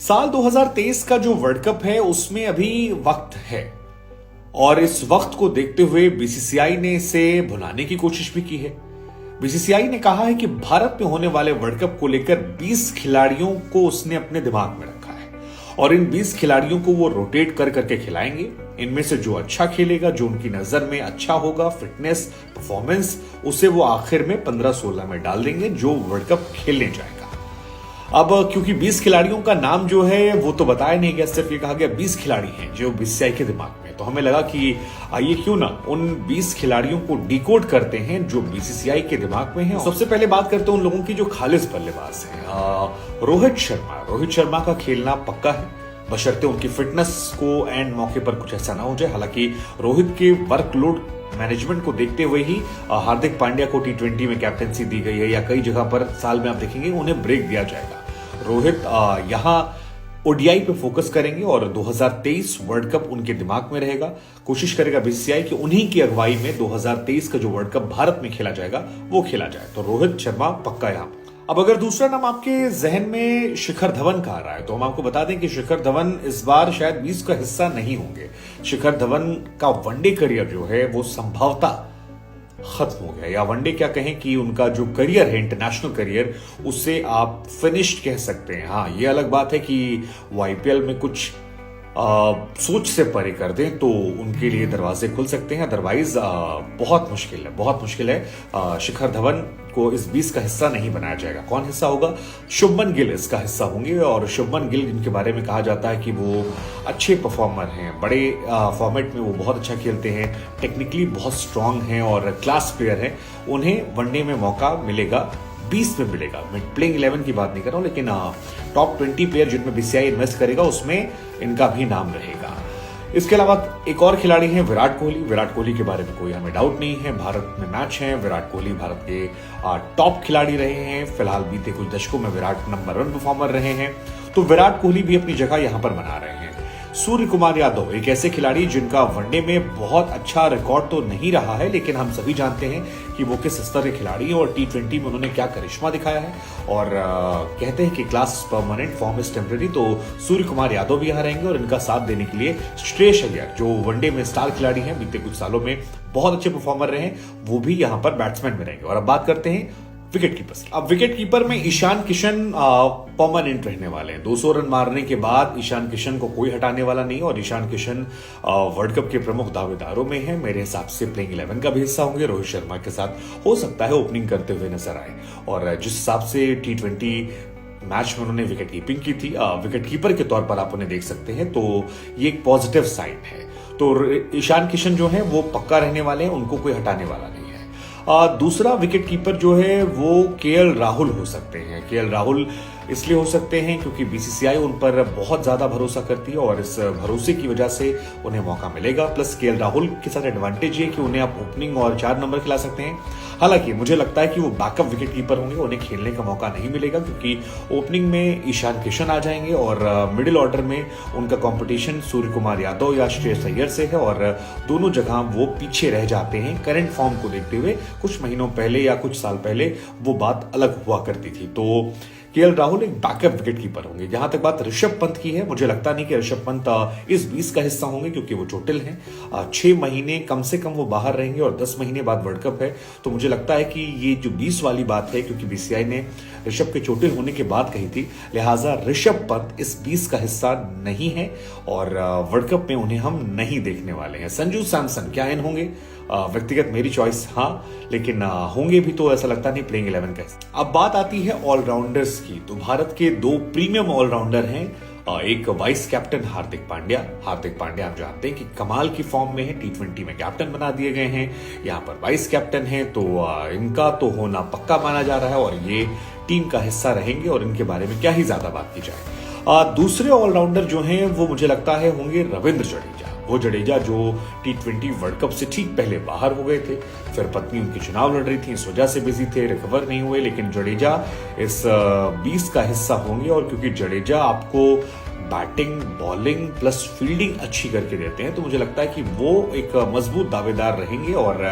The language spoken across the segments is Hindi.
साल 2023 का जो वर्ल्ड कप है उसमें अभी वक्त है और इस वक्त को देखते हुए बीसीसीआई ने इसे भुलाने की कोशिश भी की है। बीसीसीआई ने कहा है कि भारत में होने वाले वर्ल्ड कप को लेकर 20 खिलाड़ियों को उसने अपने दिमाग में रखा है और इन 20 खिलाड़ियों को वो रोटेट कर करके खिलाएंगे। इनमें से जो अच्छा खेलेगा, जो उनकी नजर में अच्छा होगा, फिटनेस, परफॉर्मेंस, उसे वो आखिर में 15-16 में डाल देंगे जो वर्ल्ड कप खेलने जाएगा। अब क्योंकि 20 खिलाड़ियों का नाम जो है वो तो बताया नहीं गया, सिर्फ ये कहा गया 20 खिलाड़ी हैं जो बीसीसीआई के दिमाग में। तो हमें लगा कि आइए क्यों ना उन 20 खिलाड़ियों को डिकोड करते हैं जो बीसीसीआई के दिमाग में हैं। सबसे पहले बात करते हैं उन लोगों की जो खालिस बल्लेबाज हैं। रोहित शर्मा का खेलना पक्का है, बशर्ते उनकी फिटनेस को एंड मौके पर कुछ ऐसा ना हो जाए। हालांकि रोहित के वर्कलोड मैनेजमेंट को देखते हुए ही हार्दिक पांड्या को टी20 में कैप्टेंसी दी गई है या कई जगह पर साल में आप देखेंगे उन्हें ब्रेक दिया जाएगा। रोहित यहां ओडीआई पे फोकस करेंगे और 2023 वर्ल्ड कप उनके दिमाग में रहेगा। कोशिश करेगा बीसीसीआई कि उन्हीं की अगुवाई में 2023 का जो वर्ल्ड कप भारत में खेला जाएगा वो खेला जाए। तो रोहित शर्मा पक्का यहां। अब अगर दूसरा नाम आपके जहन में शिखर धवन का आ रहा है तो हम आपको बता दें कि शिखर धवन इस बार शायद 20 का हिस्सा नहीं होंगे। शिखर धवन का वनडे करियर जो है वो संभवतः खत्म हो गया, या वनडे क्या कहें कि उनका जो करियर है, इंटरनेशनल करियर, उससे आप फिनिश्ड कह सकते हैं। हाँ, ये अलग बात है कि वो आईपीएल में कुछ सोच से परे कर दें तो उनके लिए दरवाजे खुल सकते हैं, अदरवाइज बहुत मुश्किल है। शिखर धवन को इस 20 का हिस्सा नहीं बनाया जाएगा। कौन हिस्सा होगा? शुभमन गिल इसका हिस्सा होंगे। और शुभमन गिल जिनके बारे में कहा जाता है कि वो अच्छे परफॉर्मर हैं, बड़े फॉर्मेट में वो बहुत अच्छा खेलते हैं, टेक्निकली बहुत स्ट्रांग हैं और क्लास प्लेयर हैं, उन्हें वनडे में मौका मिलेगा, 20 में मिलेगा। मैं प्लेइंग 11 की बात नहीं कर रहा हूं, लेकिन टॉप 20 प्लेयर जिनमें बीसीसीआई इन्वेस्ट करेगा उसमें इनका भी नाम रहेगा। इसके अलावा एक और खिलाड़ी हैं विराट कोहली के बारे में कोई हमें डाउट नहीं है। भारत में मैच है, विराट कोहली भारत के टॉप खिलाड़ी रहे हैं। फिलहाल बीते कुछ दशकों में विराट नंबर 1 परफॉर्मर रहे हैं, तो विराट कोहली भी अपनी जगह यहां पर बना रहे हैं। सूर्य कुमार यादव एक ऐसे खिलाड़ी जिनका वनडे में बहुत अच्छा रिकॉर्ड तो नहीं रहा है, लेकिन हम सभी जानते हैं कि वो किस स्तर के खिलाड़ी हैं और टी20 में उन्होंने क्या करिश्मा दिखाया है। और कहते हैं कि class permanent, form is temporary. तो सूर्य कुमार यादव भी यहाँ रहेंगे और इनका साथ देने के लिए श्रेयस अय्यर जो वनडे में स्टार खिलाड़ी हैं, बीते कुछ सालों में बहुत अच्छे परफॉर्मर रहे हैं, वो भी यहाँ पर बैट्समैन में रहेंगे। और अब बात करते हैं विकेट कीपर। अब विकेट कीपर में ईशान किशन परमानेंट रहने वाले हैं। 200 रन मारने के बाद ईशान किशन को कोई हटाने वाला नहीं और ईशान किशन वर्ल्ड कप के प्रमुख दावेदारों में है। मेरे हिसाब से प्लेइंग 11 का भी हिस्सा होंगे। रोहित शर्मा के साथ हो सकता है ओपनिंग करते हुए नजर आए। और जिस हिसाब से टी20 मैच में उन्होंने विकेट कीपिंग की थी, विकेट कीपर के तौर पर आप उन्हें देख सकते हैं, तो ये एक पॉजिटिव साइन है। तो ईशान किशन जो है वो पक्का रहने वाले हैं, उनको कोई हटाने वाला नहीं है। दूसरा विकेट कीपर जो है वो केएल राहुल हो सकते हैं। केएल राहुल इसलिए हो सकते हैं क्योंकि बीसीसीआई उन पर बहुत ज्यादा भरोसा करती है और इस भरोसे की वजह से उन्हें मौका मिलेगा। प्लस केएल राहुल के साथ एडवांटेज ये कि उन्हें आप ओपनिंग और 4 नंबर खिला सकते हैं। हालांकि मुझे लगता है कि वो बैकअप विकेट कीपर होंगे, उन्हें खेलने का मौका नहीं मिलेगा क्योंकि ओपनिंग में ईशान किशन आ जाएंगे और मिडिल ऑर्डर में उनका कॉम्पिटिशन सूर्य कुमार यादव या श्रेयस अय्यर से है और दोनों जगह वो पीछे रह जाते हैं करंट फॉर्म को देखते हुए। कुछ महीनों पहले या कुछ साल पहले वो बात अलग हुआ करती थी। तो केएल राहुल एक बैकअप विकेट कीपर होंगे। जहां तक बात ऋषभ पंत की है, मुझे लगता नहीं कि ऋषभ पंत इस 20 का हिस्सा होंगे क्योंकि वो चोटिल हैं। 6 महीने कम से कम वो बाहर रहेंगे और 10 महीने बाद वर्ल्ड कप है। तो मुझे लगता है कि ये जो 20 वाली बात है, क्योंकि बीसीसीआई ने ऋषभ के चोटिल होने के बाद कही थी, लिहाजा ऋषभ पंत इस 20 का हिस्सा नहीं है और वर्ल्ड कप में उन्हें हम नहीं देखने वाले हैं। संजू सैमसन क्या इन होंगे? व्यक्तिगत मेरी चॉइस हाँ, लेकिन होंगे भी तो ऐसा लगता नहीं प्लेइंग 11 का। अब बात आती है ऑलराउंडर्स की, तो भारत के 2 प्रीमियम ऑलराउंडर हैं। एक वाइस कैप्टन हार्दिक पांड्या आप जानते हैं कि कमाल की फॉर्म में है, टी20 में कैप्टन बना दिए गए हैं, यहाँ पर वाइस कैप्टन है, तो इनका तो होना पक्का माना जा रहा है और ये टीम का हिस्सा रहेंगे और इनके बारे में क्या ही ज्यादा बात की जाए। दूसरे ऑलराउंडर जो हैं वो मुझे लगता है होंगे रविंद्र जडेजा। वो जडेजा जो टी20 वर्ल्ड कप से ठीक पहले बाहर हो गए थे, फिर पत्नी उनकी चुनाव लड़ रही थी, इस वजह से बिजी थे, रिकवर नहीं हुए, लेकिन जडेजा इस 20 का हिस्सा होंगे। और क्योंकि जडेजा आपको बैटिंग, बॉलिंग प्लस फील्डिंग अच्छी करके देते हैं, तो मुझे लगता है कि वो एक मजबूत दावेदार रहेंगे और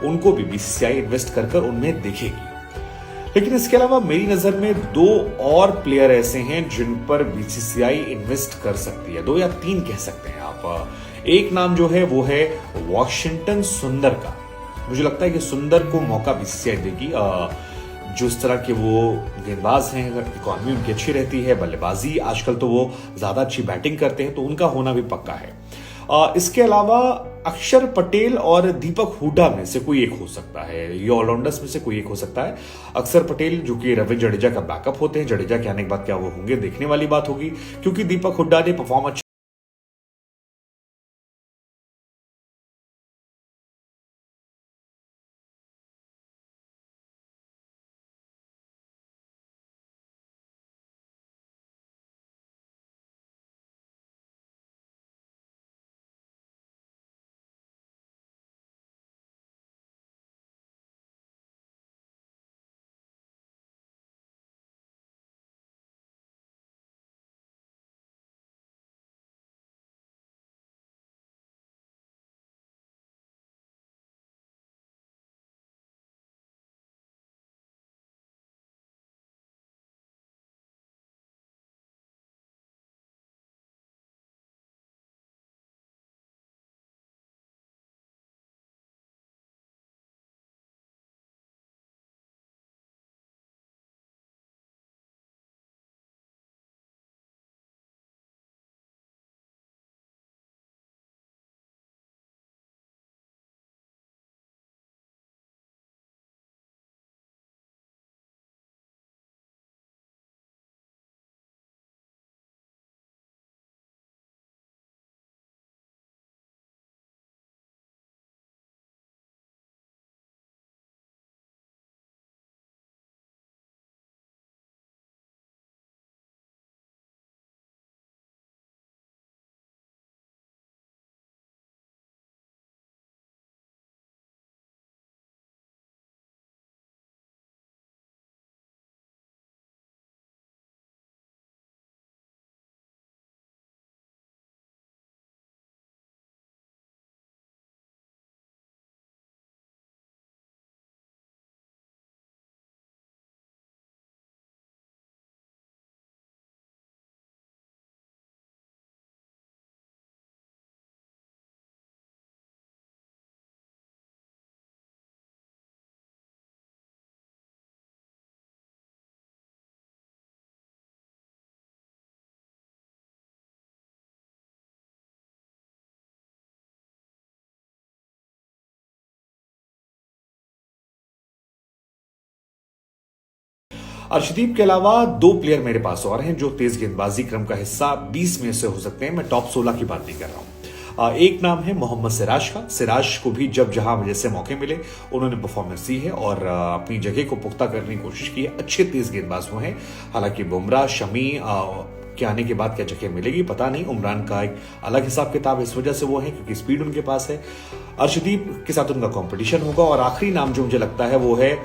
उनको भी बीसीसीआई इन्वेस्ट कर उनमें देखेगी। लेकिन इसके अलावा मेरी नजर में दो और प्लेयर ऐसे हैं जिन पर बीसीसीआई इन्वेस्ट कर सकती है, दो या तीन कह सकते हैं आप। एक नाम जो है वो है वॉशिंगटन सुंदर का। मुझे लगता है कि सुंदर को मौका बीसीसीआई देगी। जो इस तरह के वो गेंदबाज हैं, अगर इकॉनमी उनकी अच्छी रहती है, बल्लेबाजी आजकल तो वो ज्यादा अच्छी बैटिंग करते हैं, तो उनका होना भी पक्का है। इसके अलावा अक्षर पटेल और दीपक हुड्डा में से कोई एक हो सकता है, ये ऑलराउंडर्स में से कोई एक हो सकता है। अक्षर पटेल जो कि रविंद्र जडेजा का बैकअप होते हैं, जडेजा के आने के बाद क्या वो होंगे देखने वाली बात होगी, क्योंकि दीपक हुड्डा ने परफॉर्म अच्छा अर्शदीप के अलावा दो प्लेयर मेरे पास और हैं जो तेज गेंदबाजी क्रम का हिस्सा 20 में से हो सकते हैं। मैं टॉप 16 की बात नहीं कर रहा हूं। एक नाम है मोहम्मद सिराज का। सिराज को भी जब जहां जैसे मौके मिले उन्होंने परफॉर्मेंस दी है और अपनी जगह को पुख्ता करने की कोशिश की है। अच्छे तेज गेंदबाज वो हैं। हालांकि बुमराह, शमी के आने के बाद क्या जगह मिलेगी पता नहीं। उमरान का एक अलग हिसाब किताब इस वजह से वो है क्योंकि स्पीड उनके पास है। अर्शदीप के साथ उनका कंपटीशन होगा। और आखिरी नाम जो मुझे लगता है वो है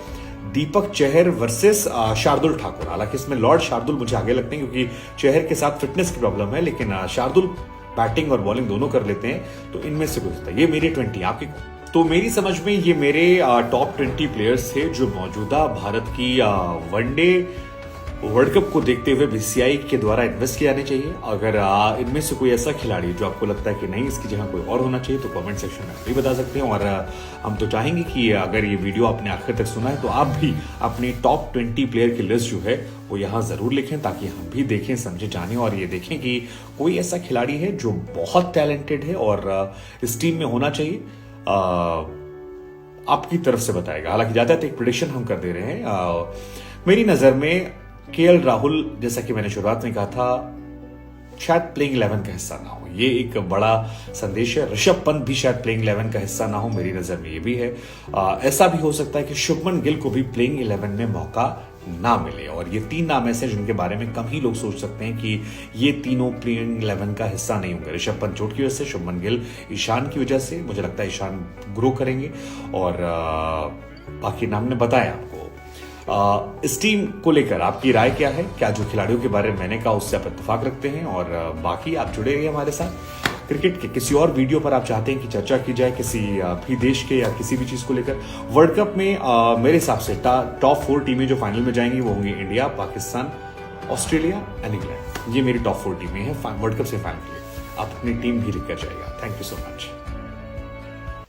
दीपक चहर वर्सेस शार्दुल ठाकुर। हालांकि इसमें लॉर्ड शार्दुल मुझे आगे लगते हैं क्योंकि चहर के साथ फिटनेस की प्रॉब्लम है, लेकिन शार्दुल बैटिंग और बॉलिंग दोनों कर लेते हैं, तो इनमें से कोई होता है। ये मेरी 20 आपकी। तो मेरी समझ में ये मेरे टॉप 20 प्लेयर्स थे जो मौजूदा भारत की वनडे वर्ल्ड कप को देखते हुए बीसीसीआई के द्वारा इन्वेस्ट किए जाने चाहिए। अगर इनमें से कोई ऐसा खिलाड़ी जो आपको लगता है कि नहीं इसकी जगह कोई और होना चाहिए तो कमेंट सेक्शन में भी बता सकते हैं। और हम तो चाहेंगे कि अगर ये वीडियो आपने आखिर तक सुना है तो आप भी अपनी टॉप 20 प्लेयर की लिस्ट जो है वो यहाँ जरूर लिखें ताकि हम भी देखें, समझे, जाने और ये देखें कि कोई ऐसा खिलाड़ी है जो बहुत टैलेंटेड है और इस टीम में होना चाहिए। आपकी तरफ से बताएगा। हालांकि ज्यादातर एक प्रेडिक्शन हम कर दे रहे हैं। मेरी नजर में केएल राहुल, जैसा कि मैंने शुरुआत में कहा था, शायद प्लेइंग 11 का हिस्सा ना हो। ये एक बड़ा संदेश है। ऋषभ पंत भी शायद प्लेइंग 11 का हिस्सा ना हो, मेरी नजर में ये भी है। ऐसा भी हो सकता है कि शुभमन गिल को भी प्लेइंग 11 में मौका ना मिले। और ये तीन नाम ऐसे जिनके बारे में कम ही लोग सोच सकते हैं कि ये तीनों प्लेइंग 11 का हिस्सा नहीं होंगे। ऋषभ पंत चोट की वजह से, शुभमन गिल ईशान की वजह से। मुझे लगता है ईशान ग्रो करेंगे और बाकी नाम ने बताया आपको। इस टीम को लेकर आपकी राय क्या है? क्या जो खिलाड़ियों के बारे में मैंने कहा उससे आप इत्तेफाक रखते हैं? और बाकी आप जुड़े रहिए हमारे साथ। क्रिकेट के किसी और वीडियो पर आप चाहते हैं कि चर्चा की जाए किसी भी देश के या किसी भी चीज को लेकर, वर्ल्ड कप में मेरे हिसाब से टॉप 4 टीमें जो फाइनल में जाएंगी वो होंगी India, Pakistan, Australia and England. ये मेरी टॉप 4 टीमें हैं वर्ल्ड कप से फाइनल के लिए। आप अपनी टीम भी लिख कर जाएगा। Thank you so much.